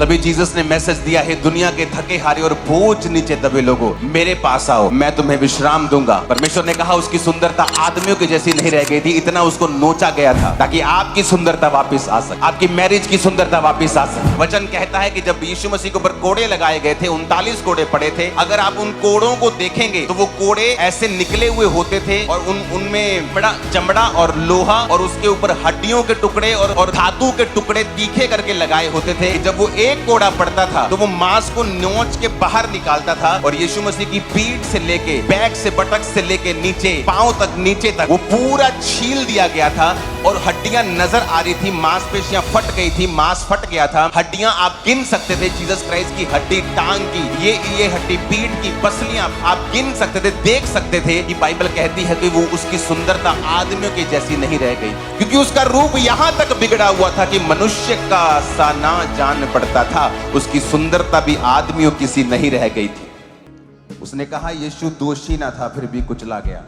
तभी जीसस ने मैसेज दिया है, दुनिया के थके हारे और बोझ नीचे दबे लोगों, मेरे पास आओ, मैं तुम्हें विश्राम दूंगा। परमेश्वर ने कहा उसकी सुंदरता आदमियों की जैसी नहीं रह गई थी, इतना उसको नोचा गया था ताकि आपकी सुंदरता वापस आ सके, आपकी मैरिज की सुंदरता वापस आ सके। वचन कहता है कि जब यीशु मसीह के ऊपर कोड़े लगाए गए थे, 39 कोड़े पड़े थे, अगर आप उन कोड़ों को देखेंगे तो वो कोड़े ऐसे निकले हुए होते थे और उनमें बड़ा चमड़ा और लोहा और उसके ऊपर हड्डियों के टुकड़े और धातु के टुकड़े तीखे करके लगाए होते थे। जब वो एक कोड़ा पड़ता था तो वो मांस को नोच के बाहर निकालता था और यीशु मसीह की पीठ से लेके बैक से बटक से लेके नीचे पांव तक नीचे तक वो पूरा छील दिया गया था और हड्डियां नजर आ रही थी, मांसपेशियां फट गई थी, मांस फट गया था। हड्डियां आप गिन सकते थे, जीसस क्राइस्ट की हड्डी टांग की, ये हड्डी पीठ की पसलियां आप गिन सकते थे, देख सकते थे कि बाइबल कहती है कि वो उसकी सुंदरता आदमियों की जैसी नहीं रह गई, क्योंकि उसका रूप यहां तक बिगड़ा हुआ था कि मनुष्य का सा ना जान पड़ता था। उसकी सुंदरता भी आदमियों की सी नहीं रह गई थी। उसने कहा यीशु दोषी ना था फिर भी कुचला गया।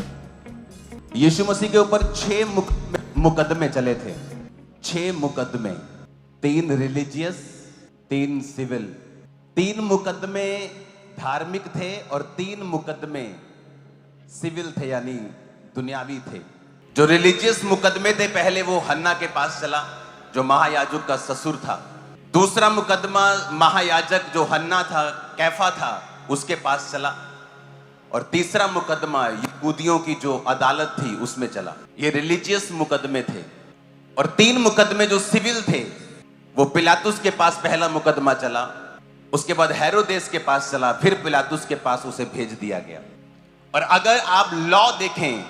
यीशु मसीह के ऊपर 6 मुकदमे चले थे, 6 मुकदमे, 3 रिलीजियस, 3 सिविल। 3 मुकदमे धार्मिक थे और 3 मुकदमे सिविल थे, यानी दुनियावी थे। जो रिलीजियस मुकदमे थे, पहले वो हन्ना के पास चला जो महायाजक का ससुर था। दूसरा मुकदमा महायाजक जो हन्ना था, कैफा था, उसके पास चला। और तीसरा मुकदमा यहूदियों की जो अदालत थी उसमें चला। ये रिलीजियस मुकदमे थे। और 3 मुकदमे जो सिविल थे वो पिलातुस के पास पहला मुकदमा चला, उसके बाद हेरोदेस के पास चला, फिर पिलातुस के पास उसे भेज दिया गया। और अगर आप लॉ देखें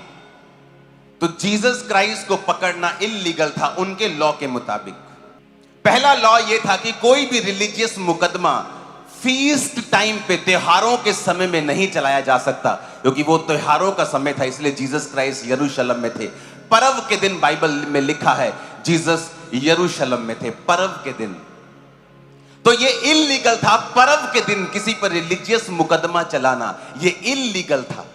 तो जीसस क्राइस्ट को पकड़ना इल्लीगल था उनके लॉ के मुताबिक। पहला लॉ यह था कि कोई भी रिलीजियस मुकदमा फीस्ट टाइम पे, त्योहारों के समय में नहीं चलाया जा सकता, क्योंकि वो त्योहारों का समय था, इसलिए जीसस क्राइस्ट यरूशलेम में थे। पर्व के दिन बाइबल में लिखा है जीसस यरूशलेम में थे, पर्व के दिन। तो ये इल्लीगल था पर्व के दिन किसी पर रिलीजियस मुकदमा चलाना, ये इल्लीगल था,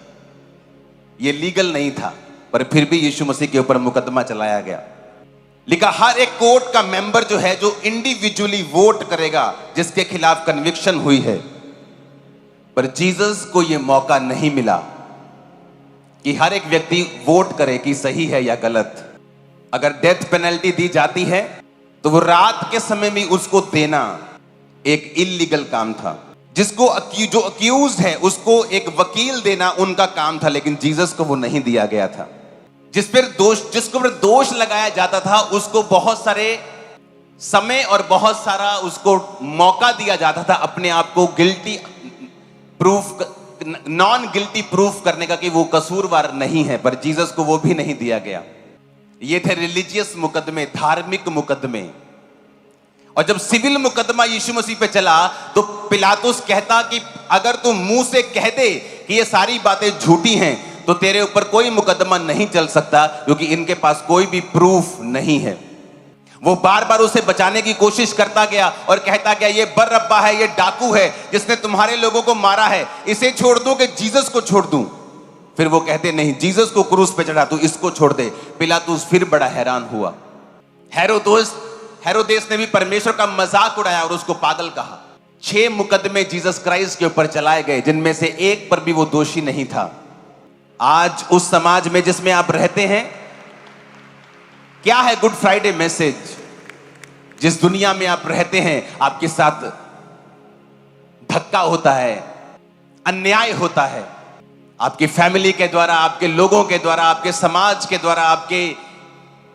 ये लीगल नहीं था। पर फिर भी यीशु मसीह के ऊपर मुकदमा चलाया गया। लिखा हर एक कोर्ट का मेंबर जो है, जो इंडिविजुअली वोट करेगा जिसके खिलाफ कन्विक्शन हुई है। पर जीसस को यह मौका नहीं मिला कि हर एक व्यक्ति वोट करे कि सही है या गलत। अगर डेथ पेनल्टी दी जाती है तो वो रात के समय में उसको देना एक इल्लीगल काम था। जिसको जो अक्यूज है उसको एक वकील देना उनका काम था, लेकिन जीसस को वो नहीं दिया गया था। जिसको दोष लगाया जाता था उसको बहुत सारे समय और बहुत सारा उसको मौका दिया जाता था अपने आप को guilty proof, non guilty proof करने का कि वो कसूरवार नहीं है। पर जीसस को वो भी नहीं दिया गया। ये थे रिलीजियस मुकदमे, धार्मिक मुकदमे। और जब सिविल मुकदमा यीशु मसीह पे चला तो पिलातुस कहता कि अगर तू मुंह से कह दे कि ये सारी बातें झूठी हैं तो तेरे ऊपर कोई मुकदमा नहीं चल सकता, क्योंकि इनके पास कोई भी प्रूफ नहीं है। वो बार बार उसे बचाने की कोशिश करता गया और कहता गया ये बरअब्बा है, ये डाकू है जिसने तुम्हारे लोगों को मारा है, इसे छोड़ दो कि जीसस को छोड़ दूं। फिर वो कहते नहीं, जीसस को क्रूस पे चढ़ा, तू इसको छोड़ दे। पिलातुस फिर बड़ा हैरान हुआ। हेरोदेस ने भी परमेश्वर का मजाक उड़ाया और उसको पागल कहा। 6 मुकदमे जीसस क्राइस्ट के ऊपर चलाए गए, जिनमें से एक पर भी वो दोषी नहीं था। आज उस समाज में जिसमें आप रहते हैं, क्या है गुड फ्राइडे मैसेज? जिस दुनिया में आप रहते हैं आपके साथ धक्का होता है, अन्याय होता है, आपकी फैमिली के द्वारा, आपके लोगों के द्वारा, आपके समाज के द्वारा, आपके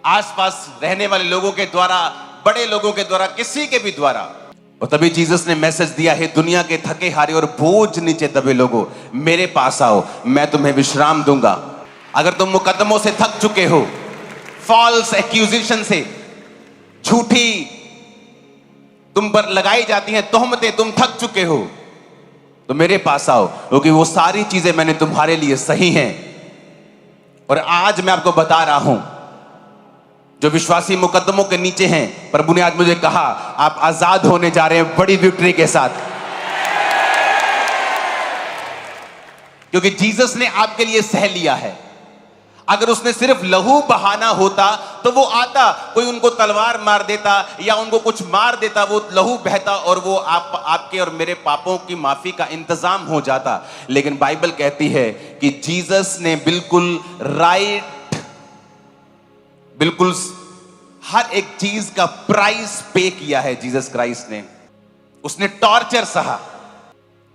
आसपास रहने वाले लोगों के द्वारा, बड़े लोगों के द्वारा, किसी के भी द्वारा। और तभी जीसस ने मैसेज दिया है, दुनिया के थके हारे और बोझ नीचे दबे लोगों, मेरे पास आओ, मैं तुम्हें विश्राम दूंगा। अगर तुम मुकदमों से थक चुके हो, फॉल्स एक्यूजेशन से, झूठी तुम पर लगाई जाती हैं तोहमतें, तुम थक चुके हो तो मेरे पास आओ, क्योंकि वो सारी चीजें मैंने तुम्हारे लिए सही हैं। और आज मैं आपको बता रहा हूं, जो विश्वासी मुकदमों के नीचे हैं, प्रभु ने आज मुझे कहा आप आजाद होने जा रहे हैं बड़ी विक्ट्री के साथ, क्योंकि जीसस ने आपके लिए सह लिया है। अगर उसने सिर्फ लहू बहाना होता तो वो आता, कोई उनको तलवार मार देता या उनको कुछ मार देता, वो लहू बहता और वो आपके और मेरे पापों की माफी का इंतजाम हो जाता। लेकिन बाइबल कहती है कि जीसस ने बिल्कुल राइट, बिल्कुल हर एक चीज का प्राइस पे किया है जीसस क्राइस्ट ने। उसने टॉर्चर सहा,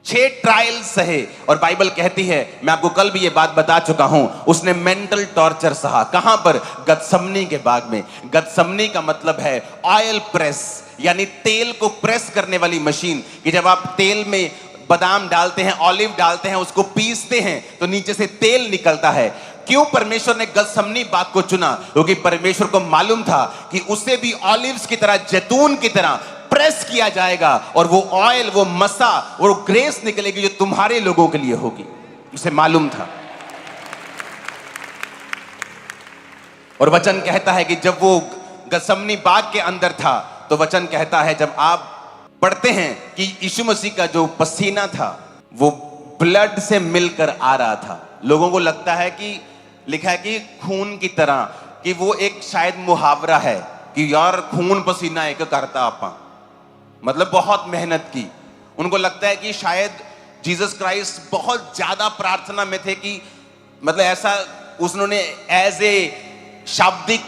6 ट्रायल सहे, और बाइबल कहती है, मैं आपको कल भी ये बात बता चुका हूं, उसने मेंटल टॉर्चर सहा। कहां पर? गतसमनी के बाग में। गतसमनी का मतलब है ऑयल प्रेस, यानी तेल को प्रेस करने वाली मशीन। कि जब आप तेल में बादाम डालते हैं, ऑलिव डालते हैं, उसको पीसते हैं तो नीचे से तेल निकलता है। क्यों परमेश्वर ने गतसमनी बाग को चुना? क्योंकि परमेश्वर को मालूम था कि उसे भी ऑलिव्स की तरह, जैतून की तरह प्रेस किया जाएगा और वो ऑयल, वो मसा, वो ग्रेस निकलेगी जो तुम्हारे लोगों के लिए होगी। उसे मालूम था। और वचन कहता है कि जब वो गतसमनी बाग के अंदर था तो वचन कहता है, जब आप पढ़ते हैं कि यीशु मसीह का जो पसीना था वो ब्लड से मिलकर आ रहा था। लोगों को लगता है कि लिखा है कि खून की तरह, कि वो एक शायद मुहावरा है कि यार खून पसीना एक करता आपा, मतलब बहुत मेहनत की। उनको लगता है कि शायद जीसस क्राइस्ट बहुत ज्यादा प्रार्थना में थे, कि मतलब ऐसा उन्होंने एज ए शाब्दिक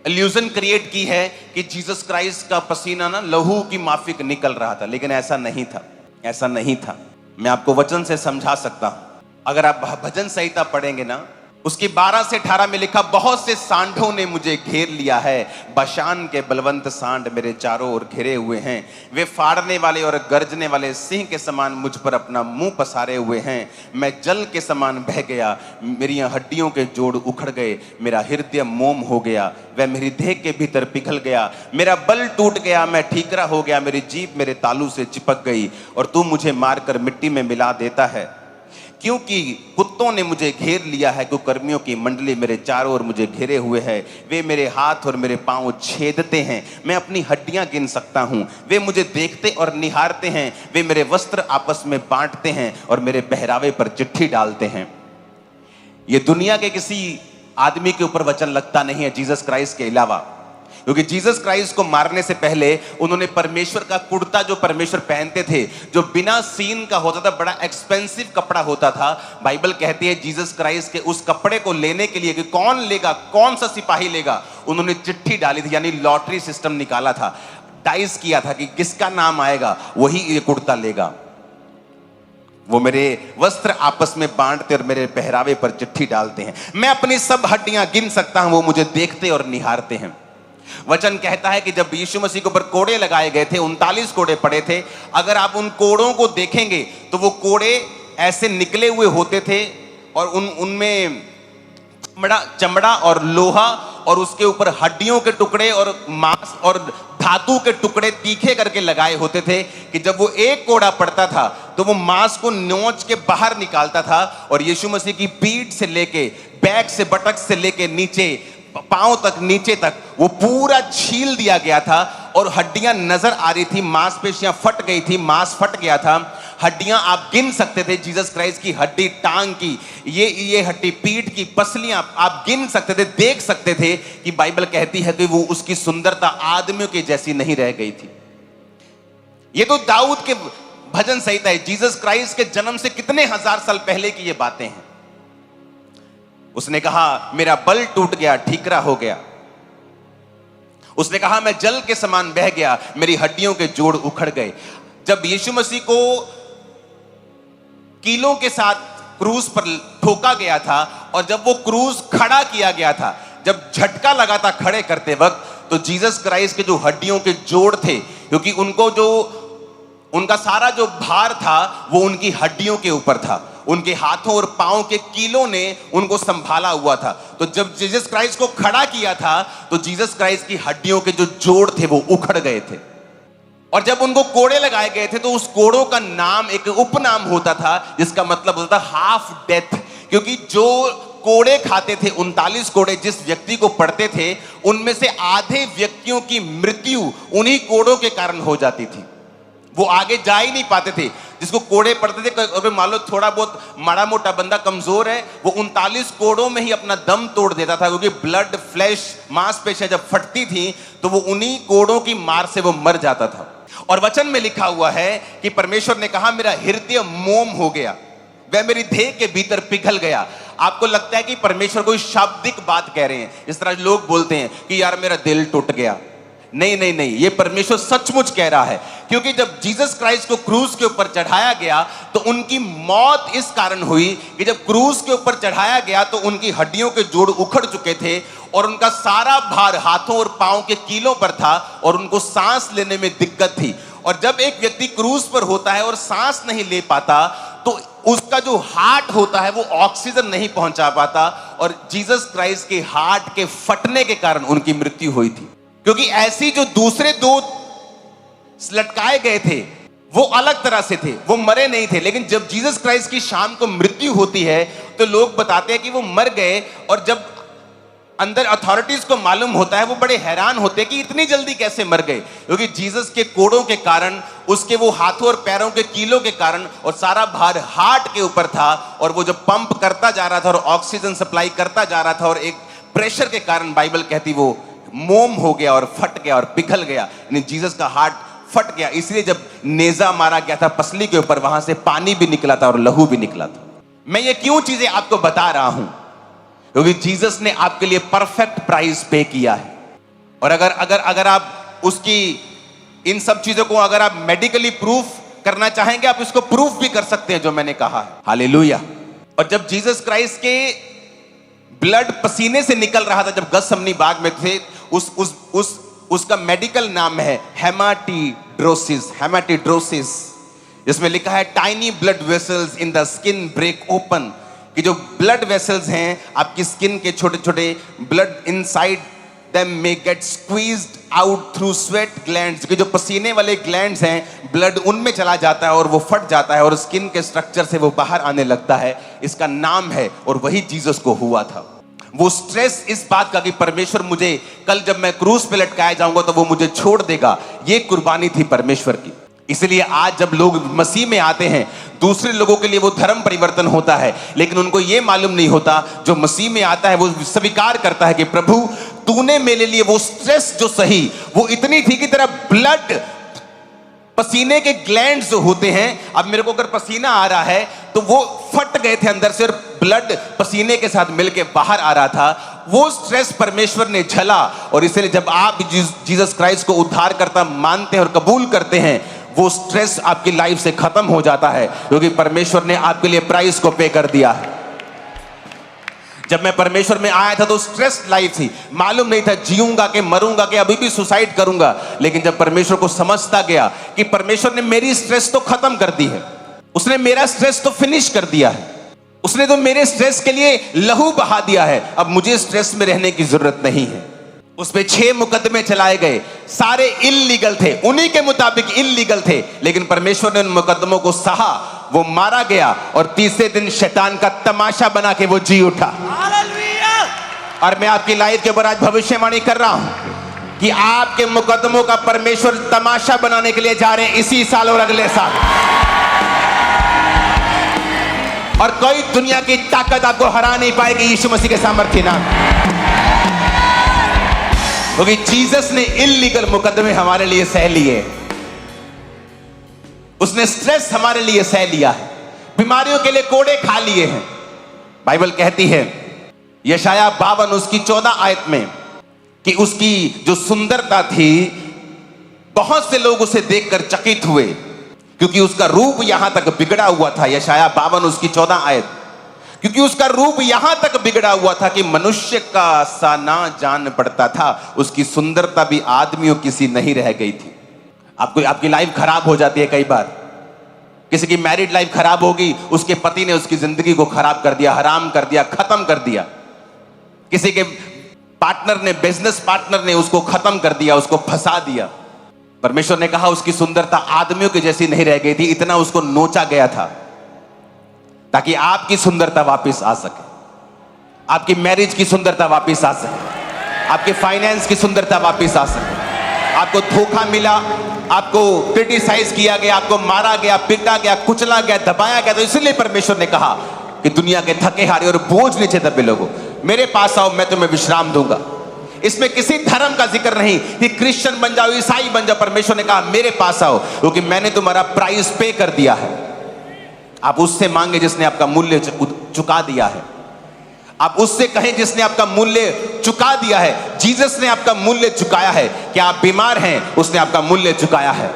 इल्यूजन क्रिएट की है कि जीसस क्राइस्ट का पसीना ना लहू की माफिक निकल रहा था। लेकिन ऐसा नहीं था, ऐसा नहीं था। मैं आपको वचन से समझा सकता हूं। अगर आप भजन संहिता पढ़ेंगे ना, उसकी 12 से 18 में लिखा, बहुत से सांडों ने मुझे घेर लिया है, बशान के बलवंत सांड मेरे चारों ओर घिरे हुए हैं। वे फाड़ने वाले और गर्जने वाले सिंह के समान मुझ पर अपना मुंह पसारे हुए हैं। मैं जल के समान बह गया, मेरी हड्डियों के जोड़ उखड़ गए, मेरा हृदय मोम हो गया, वह मेरी देह के भीतर पिघल गया, मेरा बल टूट गया, मैं ठीकरा हो गया, मेरी जीभ मेरे तालू से चिपक गई, और तू मुझे मारकर मिट्टी में मिला देता है। क्योंकि कुत्तों ने मुझे घेर लिया है, कुकर्मियों की मंडली मेरे चारों ओर मुझे घेरे हुए है। वे मेरे हाथ और मेरे पांव छेदते हैं, मैं अपनी हड्डियां गिन सकता हूं। वे मुझे देखते और निहारते हैं, वे मेरे वस्त्र आपस में बांटते हैं और मेरे पहरावे पर चिट्ठी डालते हैं। ये दुनिया के किसी आदमी के ऊपर वचन लगता नहीं है जीसस क्राइस्ट के अलावा, क्योंकि जीसस क्राइस्ट को मारने से पहले उन्होंने परमेश्वर का कुर्ता, जो परमेश्वर पहनते थे, जो बिना सीन का होता था, बड़ा एक्सपेंसिव कपड़ा होता था। बाइबल कहती है जीसस क्राइस्ट के उस कपड़े को लेने के लिए कि कौन लेगा, कौन सा सिपाही लेगा, उन्होंने चिट्ठी डाली थी, यानी लॉटरी सिस्टम निकाला था, डाइस किया था कि किसका नाम आएगा वही ये कुर्ता लेगा। वो मेरे वस्त्र आपस में बांटते और मेरे पहरावे पर चिट्ठी डालते हैं। मैं अपनी सब हड्डियां गिन सकता हूं, वो मुझे देखते और निहारते हैं। वचन कहता है कि जब यीशु मसीह के ऊपर कोड़े लगाए गए थे, 39 कोड़े पड़े थे। अगर आप उन कोड़ों को देखेंगे तो वो कोड़े ऐसे निकले हुए होते थे और उनमें चमड़ा और लोहा और उसके ऊपर हड्डियों के टुकड़े और मांस और धातु के टुकड़े तीखे करके लगाए होते थे, कि जब वो एक कोड़ा पड़ता था तो वो मांस को नोच के बाहर निकालता था और यीशु मसीह की पीठ से लेके, बैक से, बटक से लेके नीचे पांव तक, नीचे तक वो पूरा छील दिया गया था और हड्डियां नजर आ रही थी, मांसपेशियां फट गई थी, मांस फट गया था। हड्डियां आप गिन सकते थे, जीसस क्राइस्ट की हड्डी टांग की, ये हड्डी पीठ की, पसलियां आप गिन सकते थे, देख सकते थे कि बाइबल कहती है कि वो उसकी सुंदरता आदमियों की जैसी नहीं रह गई थी। ये तो दाऊद के भजन संहिता है, जीसस क्राइस्ट के जन्म से कितने हजार साल पहले की ये बातें हैं। उसने कहा मेरा बल टूट गया, ठीकरा हो गया। उसने कहा मैं जल के समान बह गया, मेरी हड्डियों के जोड़ उखड़ गए। जब यीशु मसीह को कीलों के साथ क्रूस पर ठोका गया था और जब वो क्रूस खड़ा किया गया था, जब झटका लगा था खड़े करते वक्त, तो जीसस क्राइस्ट के जो हड्डियों के जोड़ थे, क्योंकि उनका सारा जो भार था वो उनकी हड्डियों के ऊपर था, उनके हाथों और पांवों के कीलों ने उनको संभाला हुआ था। तो जब जीसस क्राइस्ट को खड़ा किया था तो जीसस क्राइस्ट की हड्डियों के जो जोड़ थे वो उखड़ गए थे। और जब उनको कोड़े लगाए गए थे तो उस कोड़ों का नाम एक उपनाम होता था, जिसका मतलब होता था हाफ डेथ, क्योंकि जो कोड़े खाते थे, 39 कोड़े जिस व्यक्ति को पड़ते थे, उनमें से आधे व्यक्तियों की मृत्यु उन्हीं कोड़ों के कारण हो जाती थी। वो आगे जा ही नहीं पाते थे। जिसको कोड़े पड़ते थे, अगर मान लो थोड़ा बहुत माड़ा मोटा बंदा कमजोर है, वो 39 कोड़ों में ही अपना दम तोड़ देता था, क्योंकि ब्लड फ्लैश मांसपेशियां जब फटती थी तो वो उन्हीं कोड़ों की मार से वो मर जाता था। और वचन में लिखा हुआ है कि परमेश्वर ने कहा मेरा हृदय मोम हो गया, वह मेरी देह के भीतर पिघल गया। आपको लगता है कि परमेश्वर कोई शाब्दिक बात कह रहे हैं, इस तरह लोग बोलते हैं कि यार मेरा दिल टूट गया। नहीं नहीं नहीं, ये परमेश्वर सचमुच कह रहा है, क्योंकि जब जीसस क्राइस्ट को क्रूस के ऊपर चढ़ाया गया तो उनकी मौत इस कारण हुई कि जब क्रूस के ऊपर चढ़ाया गया तो उनकी हड्डियों के जोड़ उखड़ चुके थे और उनका सारा भार हाथों और पांव के कीलों पर था और उनको सांस लेने में दिक्कत थी। और जब एक व्यक्ति क्रूस पर होता है और सांस नहीं ले पाता तो उसका जो हार्ट होता है वो ऑक्सीजन नहीं पहुंचा पाता, और जीसस क्राइस्ट के हार्ट के फटने के कारण उनकी मृत्यु हुई थी। क्योंकि ऐसी जो दूसरे दो लटकाए गए थे वो अलग तरह से थे, वो मरे नहीं थे, लेकिन जब जीसस क्राइस्ट की शाम को मृत्यु होती है तो लोग बताते हैं कि वो मर गए। और जब अंदर अथॉरिटीज को मालूम होता है वो बड़े हैरान होते हैं कि इतनी जल्दी कैसे मर गए, क्योंकि जीसस के कोड़ों के कारण, उसके वो हाथों और पैरों के कीलों के कारण, और सारा भार हार्ट के ऊपर था, और वो जब पंप करता जा रहा था और ऑक्सीजन सप्लाई करता जा रहा था, और एक प्रेशर के कारण बाइबल कहती वो मोम हो गया और फट गया और पिघल गया, यानी जीसस का हार्ट फट गया। इसलिए जब नेजा मारा गया था पसली के ऊपर, वहां से पानी भी निकला था और लहू भी निकला था। मैं ये क्यों चीजें आपको बता रहा हूं, क्योंकि जीसस ने आपके लिए परफेक्ट प्राइस पे किया है। और अगर आप उसकी इन सब चीजों को अगर आप मेडिकली प्रूफ करना चाहेंगे, आप इसको प्रूफ भी कर सकते हैं जो मैंने कहा है। हालेलुया। और जब जीसस क्राइस्ट के ब्लड पसीने से निकल रहा था जब गसमनी बाग में थे, उसका मेडिकल नाम है हेमाटिड्रोसिस, जिसमें लिखा है tiny blood vessels in the skin break open, कि जो ब्लड वेसल्स हैं आपकी स्किन के छोटे छोटे, blood inside them may gate squeezed out through sweat glands, कि जो पसीने वाले ग्लैंड्स हैं ब्लड उनमें चला जाता है और वो फट जाता है और स्किन के स्ट्रक्चर से वो बाहर आने लगता है। इसका नाम है, और वही जीसस को हुआ था। वो स्ट्रेस इस बात का कि परमेश्वर मुझे कल जब मैं क्रूस पे लटकाया जाऊंगा तो वो मुझे छोड़ देगा, ये कुर्बानी थी परमेश्वर की। इसलिए आज जब लोग मसीह में आते हैं, दूसरे लोगों के लिए वो धर्म परिवर्तन होता है, लेकिन उनको ये मालूम नहीं होता, जो मसीह में आता है वो स्वीकार करता है कि प्रभु तूने मेरे लिए वो स्ट्रेस जो सही वो इतनी थी कि तेरा ब्लड, पसीने के ग्लैंड्स जो होते हैं, अब मेरे को अगर पसीना आ रहा है तो वो फट गए थे अंदर से और ब्लड पसीने के साथ मिलके बाहर आ रहा था। वो स्ट्रेस परमेश्वर ने झला, और इसलिए जब आप जीसस क्राइस्ट को उद्धारकर्ता मानते हैं और कबूल करते हैं, वो स्ट्रेस आपकी लाइफ से खत्म हो जाता है, क्योंकि परमेश्वर ने आपके लिए प्राइस को पे कर दिया है। जब मैं परमेश्वर में आया था तो स्ट्रेस लाइफ थी, मालूम नहीं था जीऊंगा कि मरूंगा कि अभी भी सुसाइड करूंगा, लेकिन जब परमेश्वर को समझता गया कि परमेश्वर ने मेरी स्ट्रेस तो खत्म कर दी है, उसने मेरा स्ट्रेस तो फिनिश कर दिया है, उसने तो मेरे स्ट्रेस के लिए लहू बहा दिया है, अब मुझे स्ट्रेस में रहने की जरूरत नहीं है। उस पे 6 मुकदमे चलाए गए, सारे इल्लीगल थे, उन्हीं के मुताबिक इल्लीगल थे, लेकिन परमेश्वर ने उन मुकदमों को सहा, वो मारा गया और तीसरे दिन शैतान का तमाशा बना के वो जी उठा। और मैं आपकी लाइफ के ऊपर आज भविष्यवाणी कर रहा हूं कि आपके मुकदमों का परमेश्वर तमाशा बनाने के लिए जा रहे हैं इसी साल और अगले साल, और कोई दुनिया की ताकत आपको हरा नहीं पाएगी यीशु मसीह के सामर्थ्य नाम, क्योंकि जीसस ने इल्लीगल मुकदमे हमारे लिए सह लिए, उसने स्ट्रेस हमारे लिए सह लिया है, बीमारियों के लिए कोड़े खा लिए हैं। बाइबल कहती है यशाया 52 उसकी 14 आयत में कि उसकी जो सुंदरता थी, बहुत से लोग उसे देखकर चकित हुए, क्योंकि उसका रूप यहां तक बिगड़ा हुआ था। यशाया 52 उसकी 14 आयत, क्योंकि उसका रूप यहां तक बिगड़ा हुआ था कि मनुष्य का सा ना जान पड़ता था, उसकी सुंदरता भी आदमियों की सी नहीं रह गई थी। आपकी लाइफ खराब हो जाती है, कई बार किसी की मैरिड लाइफ खराब होगी, उसके पति ने उसकी जिंदगी को खराब कर दिया, हराम कर दिया, खत्म कर दिया। किसी के पार्टनर ने, बिजनेस पार्टनर ने उसको खत्म कर दिया, उसको फंसा दिया। परमेश्वर ने कहा उसकी सुंदरता आदमियों की जैसी नहीं रह गई थी, इतना उसको नोचा गया था ताकि आपकी सुंदरता वापस आ सके, आपकी मैरिज की सुंदरता वापस आ सके, आपके फाइनेंस की सुंदरता वापस आ सके, आपको धोखा मिला, आपको क्रिटिसाइज किया गया, आपको मारा गया, पीटा गया, कुचला गया, दबाया गया, तो इसलिए परमेश्वर ने कहा कि दुनिया के थके हारे और बोझ नीचे दबे लोगों, मेरे पास आओ, मैं तुम्हें विश्राम दूंगा। इसमें किसी धर्म का जिक्र नहीं कि क्रिश्चियन बन जाओ, ईसाई बन जाओ। परमेश्वर ने कहा मेरे पास आओ, क्योंकि मैंने तुम्हारा प्राइस पे कर दिया है। आप उससे मांगे जिसने आपका मूल्य चुका दिया है। आप उससे कहें जिसने आपका मूल्य चुका दिया है। जीसस ने आपका मूल्य चुकाया है। क्या आप बीमार हैं? उसने आपका मूल्य चुकाया है।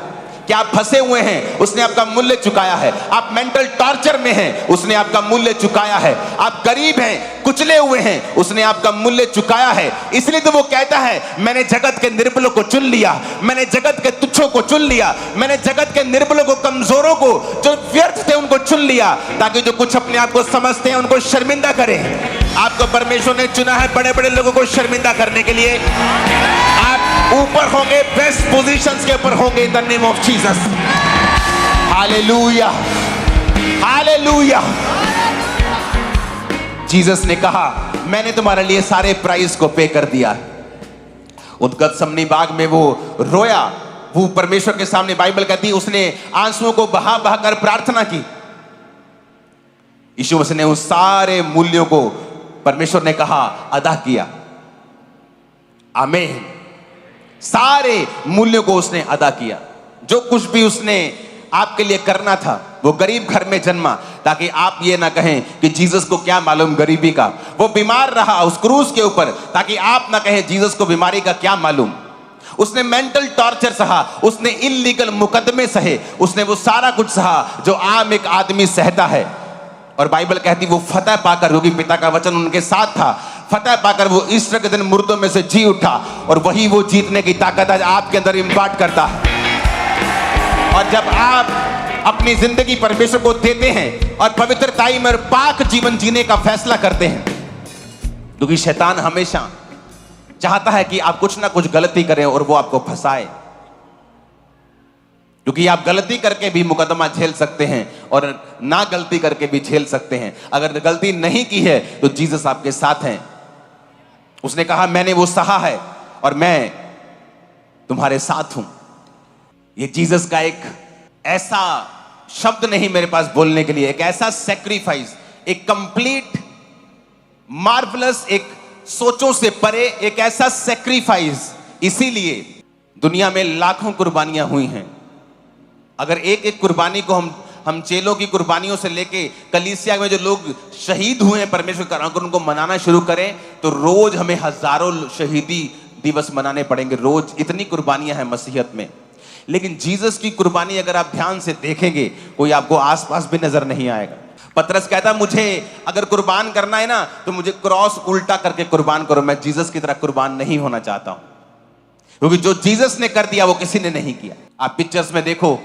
क्या आप फंसे हुए हैं? उसने आपका मूल्य चुकाया है। आप मेंटल टॉर्चर में हैं, उसने आपका मूल्य चुकाया है। आप गरीब हैं, कुचले हुए हैं, उसने आपका मूल्य चुकाया है। इसलिए तो वो कहता है मैंने जगत के निर्बलों को चुन लिया, मैंने जगत के तुच्छों को चुन लिया, मैंने जगत के निर्बलों को, कमजोरों को, जो व्यर्थ थे उनको चुन लिया, ताकि जो कुछ अपने आप को समझते हैं उनको शर्मिंदा करें। आपको परमेश्वर ने चुना है बड़े बड़े लोगों को शर्मिंदा करने के लिए। आप ऊपर होंगे, बेस्ट पोजीशंस के ऊपर होंगे in the name of Jesus. Hallelujah, hallelujah. Jesus ने कहा मैंने तुम्हारे लिए सारे प्राइस को पे कर दिया। उस गतसमनी बाग में वो रोया, वो परमेश्वर के सामने, बाइबल कहती है उसने आंसुओं को बहा बहा कर प्रार्थना की। यीशु मसीह ने उस सारे मूल्यों को परमेश्वर ने कहा अदा किया। आमीन। सारे मूल्यों को उसने अदा किया। जो कुछ भी उसने आपके लिए करना था, वो गरीब घर में जन्मा, ताकि आप ये ना कहें कि जीसस को क्या मालूम गरीबी का। वो बीमार रहा उस क्रूस के ऊपर, ताकि आप ना कहें जीसस को बीमारी का क्या मालूम। उसने मेंटल टॉर्चर सहा, उसने इल्लीगल मुकदमे सहे, उसने वो सारा कुछ सहा जो आम एक आदमी सहता है। और बाइबल कहती वो फतह पाकर, क्योंकि पिता का वचन उनके साथ था, फतह पाकर वो ईस्टर के दिन मुर्दों में से जी उठा। और वही वो जीतने की ताकत आज आपके अंदर इम्पार्ट करता है। और जब आप अपनी जिंदगी परमेश्वर को देते हैं और पवित्रताई में पाक जीवन जीने का फैसला करते हैं, क्योंकि शैतान हमेशा चाहता है कि आप कुछ ना कुछ गलती करें और वो आपको फंसाए, क्योंकि आप गलती करके भी मुकदमा झेल सकते हैं और ना गलती करके भी झेल सकते हैं। अगर गलती नहीं की है तो जीसस आपके साथ हैं। उसने कहा मैंने वो सहा है और मैं तुम्हारे साथ हूं। ये जीसस का एक ऐसा शब्द नहीं मेरे पास बोलने के लिए, एक ऐसा सैक्रिफाइस, एक कंप्लीट मार्वलस, एक सोचों से परे एक ऐसा सैक्रिफाइस। इसीलिए दुनिया में लाखों कुर्बानियां हुई हैं। अगर एक एक कुर्बानी को हम चेलों की कुर्बानियों से लेके कलीसिया में जो लोग शहीद हुए हैं परमेश्वर का, अगर उनको मनाना शुरू करें तो रोज हमें हजारों शहीदी दिवस मनाने पड़ेंगे। रोज इतनी कुर्बानियां हैं मसीहत में। लेकिन जीसस की कुर्बानी अगर आप ध्यान से देखेंगे, कोई आपको आसपास भी नजर नहीं आएगा। पतरस कहता मुझे अगर कुर्बान करना है ना तो मुझे क्रॉस उल्टा करके कुर्बान करो। मैं जीसस की तरह कुर्बान नहीं होना चाहता हूं, क्योंकि जो जीसस ने कर दिया वो किसी ने नहीं किया। आप पिक्चर्स में देखो,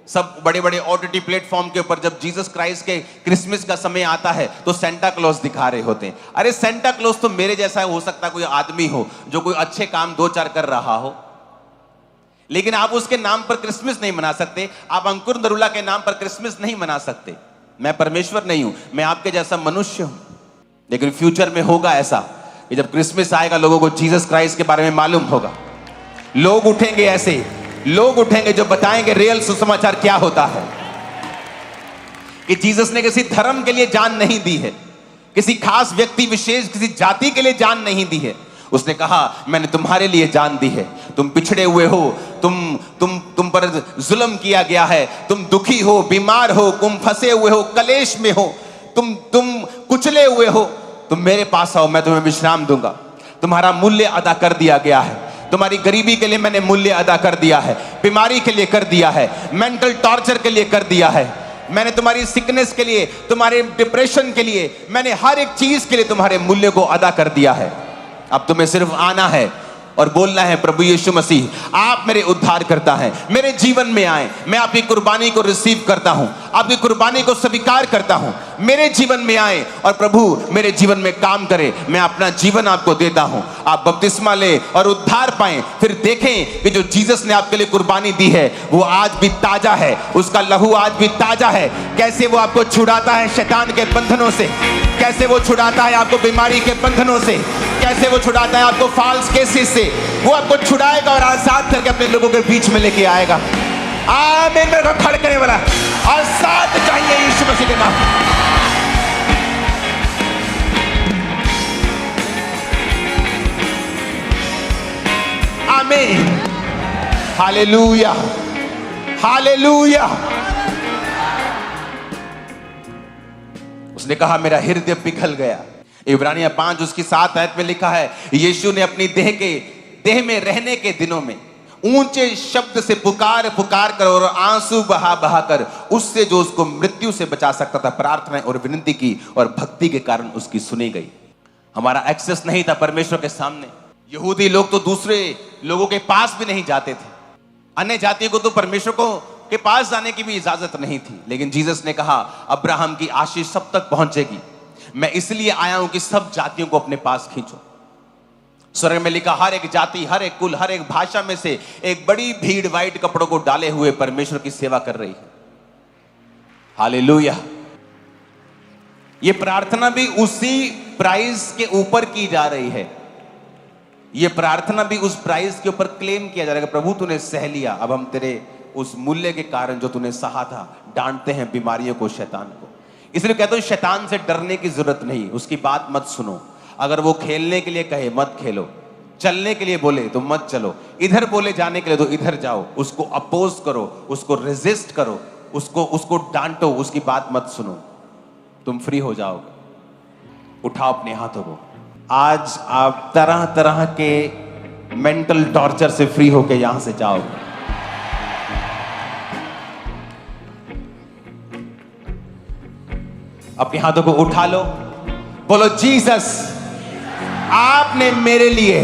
सब बड़े बड़े ओटीटी प्लेटफॉर्म के ऊपर जब जीसस क्राइस्ट के क्रिसमस का समय आता है तो सेंटा क्लॉज दिखा रहे होते हैं। अरे सेंटा क्लॉज तो मेरे जैसा हो सकता, कोई आदमी हो जो कोई अच्छे काम दो चार कर रहा हो, लेकिन आप उसके नाम पर क्रिसमस नहीं मना सकते। आप अंकुर नरूला के नाम पर क्रिसमस नहीं मना सकते। मैं परमेश्वर नहीं हूं, मैं आपके जैसा मनुष्य हूं। लेकिन फ्यूचर में होगा ऐसा कि जब क्रिसमस आएगा लोगों को जीसस क्राइस्ट के बारे में मालूम होगा। लोग उठेंगे, ऐसे लोग उठेंगे जो बताएंगे रियल सुसमाचार क्या होता है, कि जीसस ने किसी धर्म के लिए जान नहीं दी है, किसी खास व्यक्ति विशेष, किसी जाति के लिए जान नहीं दी है। उसने कहा मैंने तुम्हारे लिए जान दी है। तुम पिछड़े हुए हो, तुम पर जुल्म किया गया है, तुम दुखी हो, बीमार हो, तुम फंसे हुए हो, कलेश में हो, तुम कुचले हुए हो, तुम मेरे पास आओ, मैं तुम्हें विश्राम दूंगा। तुम्हारा मूल्य अदा कर दिया गया है। तुम्हारी गरीबी के लिए मैंने मूल्य अदा कर दिया है, बीमारी के लिए कर दिया है, मेंटल टॉर्चर के लिए कर दिया है, मैंने तुम्हारी सिकनेस के लिए, तुम्हारे डिप्रेशन के लिए, मैंने हर एक चीज के लिए तुम्हारे मूल्य को अदा कर दिया है। अब तुम्हें सिर्फ आना है और बोलना है प्रभु यीशु मसीह आप मेरे उद्धार करता है, मेरे जीवन में आए। मैं आपकी कुर्बानी को रिसीव करता हूं, आपकी कुर्बानी को स्वीकार करता हूं। मेरे जीवन में आए और प्रभु मेरे जीवन में काम करे। मैं अपना जीवन आपको देता हूं। आप बपतिस्मा ले और उद्धार पाएं। फिर देखें कि जो जीसस ने आपके लिए कुर्बानी दी है वो आज भी ताजा है, उसका लहू आज भी ताजा है। कैसे वो आपको छुड़ाता है शैतान के बंधनों से, कैसे वो छुड़ाता है आपको बीमारी के बंधनों से, कैसे वो छुड़ाता है आपको फॉल्स केसेस से, वो आपको छुड़ाएगा और आजाद करके अपने लोगों के बीच में लेके आएगा। आमीन। मेरे को खड़े करने वाला और साथ चाहिए यीशु मसीह के नाम। आमीन। Hallelujah, hallelujah. उसने कहा मेरा हृदय पिघल गया। इब्रानियें 5 उसकी 7 आयत में लिखा है, यीशु ने अपनी देह में रहने के दिनों में ऊंचे शब्द से पुकार कर और आंसू बहा कर उससे जो उसको मृत्यु से बचा सकता था प्रार्थना और विनती की और भक्ति के कारण उसकी सुनी गई। हमारा एक्सेस नहीं था परमेश्वर के सामने। यहूदी लोग तो दूसरे लोगों के पास भी नहीं जाते थे, अन्य जातियों को तो परमेश्वर को के पास जाने की भी इजाजत नहीं थी। लेकिन जीसस ने कहा अब्राहम की आशीष सब तक पहुंचेगी। मैं इसलिए आया हूं कि सब जातियों को अपने पास खींचो। स्वर्ग में लिखा हर एक जाति, हर एक कुल, हर एक भाषा में से एक बड़ी भीड़ व्हाइट कपड़ों को डाले हुए परमेश्वर की सेवा कर रही है। हालेलुया। ये प्रार्थना भी उसी प्राइस के ऊपर की जा रही है। ये प्रार्थना भी उस प्राइस के ऊपर क्लेम किया जा रहा है। प्रभु तूने सह लिया, अब हम तेरे उस मूल्य के कारण जो तूने सहा था, डांटते हैं बीमारियों को, शैतान को। इसलिए कहता हूं शैतान से डरने की जरूरत नहीं, उसकी बात मत सुनो। अगर वो खेलने के लिए कहे मत खेलो, चलने के लिए बोले तो मत चलो, इधर बोले जाने के लिए तो इधर जाओ। उसको अपोज करो, उसको रेजिस्ट करो, उसको डांटो, उसकी बात मत सुनो, तुम फ्री हो जाओगे। उठाओ अपने हाथों को। आज आप तरह तरह के मेंटल टॉर्चर से फ्री होके यहां से जाओगे। अपने हाथों को उठा लो, बोलो जीसस आपने मेरे लिए